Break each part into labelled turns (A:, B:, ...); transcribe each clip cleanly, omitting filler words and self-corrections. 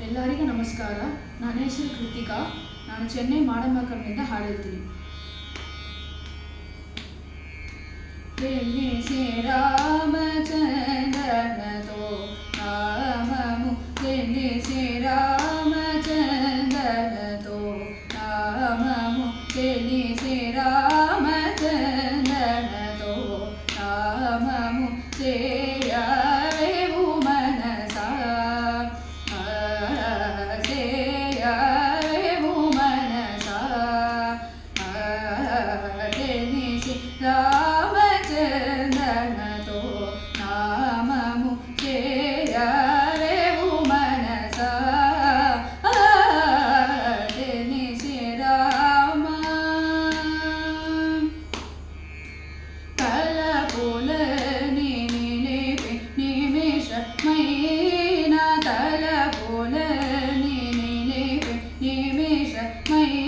A: ಎಲ್ಲರಿಗೂ ನಮಸ್ಕಾರ. ನನ್ನ ಹೆಸರು ಕೃತಿಕಾ. ನಾನು ಚೆನ್ನೈ ಮಾಡಂಬಕ್ಕಂನಿಂದ ಹಾಡು ಹೇಳ್ತೀನಿ. తెలిసి రామచంద్రనతో నామము తెలిసి రామచంద్రనతో నామము తెలిసి రామచంద్రనతో నామము చేయవేవు మనసా చేయవేవు మనసా తెలిసి రామచంద్రనతో నామము చేయవేవు మనసా తెలిసి రామ తలపులని నిలిపి నిమిషమైన తలపులని నిలిపి నిమిషమైన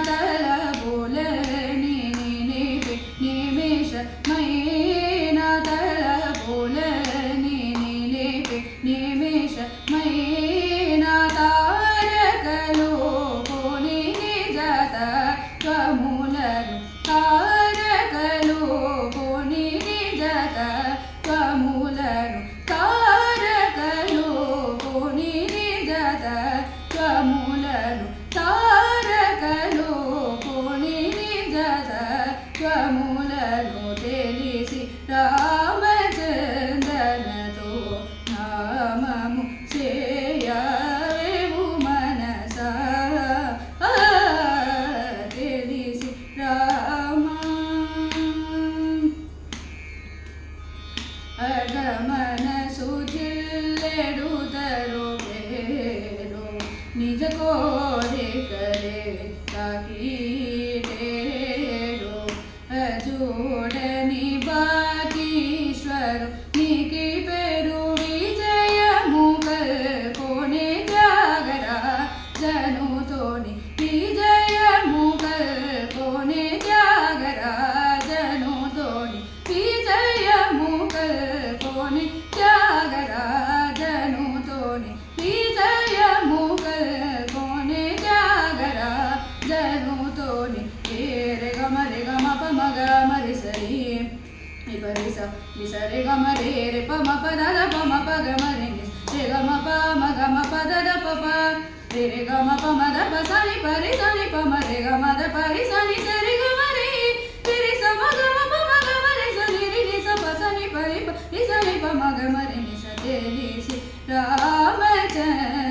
A: తలపులని నిలిపి నిమిషమైన తలపులని నిలిపి నిమిషమైన తారకలు పోని నిజత త్వములను తారకలు పోని నిజత త్వములను తారకలు పోని నిజత త్వములను తారకలు పోని నిజత త్వములను తెలిసి రామచంద్రనతో నామము చేయవేవు మనసా తెలిసి రామ అగమనసు జిల్లెడుదరు ಬೇರು ನಿಜ ಕೋರಿಕರೆ ತಾಕೀಟೇರು ಅಜೋಡನಿ ಬಾಕೀಶ್ವರು ನೀಕಿ ಪೆರು ವಿಜಯ ಮುಗಲ್ ಕೋಣೆ ಜಾಗರ ಜನು ತೋಣಿ ವಿಜಯ ಮುಗಲ್ ಕೋಣೆ ಜಾಗರ ಜನು ತೋಣಿ ವಿಜಯ ಮುಗಲ್ ಕೋಣೆ ಜಾಗರ ಜನು ತೋಣಿ ವಿಜಯ ಮುಗಲ್ ಕೋಣೆ ಜಾಗರ ಜನು ತೋಣಿ ರೆ ಗಮ ಪ ಮರಿ ಸರಿ ನಿಪರಿಸ ನಿಸರೆ ಗಮ ರೇ ಪ ಮ ಪ ದ ಪ ಮ ಪ ಗ ಮ ರೆ ನಿ ರೆ ಗ ಮ ಪ ಮ ಗ ಮ ಪ ದ ಪ ಪ ರೆ ರೆ ಗ ಮ ಪ ಮ ದ ಪ ಸ ನಿ ಪ ರೆ ಸ ನಿ ಪ ಮ ರೆ ಗ ಮ ದ ಪ ರಿ ಸ ನಿ ಸ ರೆ ಗ ಮ ರೆ ರೆ ಸ ಮ ಗ ಮ ಪ ಮ ಗ ಮ ರೆ ಸ ನಿ ರಿ ನಿ ಸ ಪ ಸ ನಿ ಪ ರಿ ಸ ನಿ ಪ ಮ ಗ ಮ ರೆ ನಿ ಸ ತೆ ನಿ ಸಿ ರಾಮಚಂದ್ರ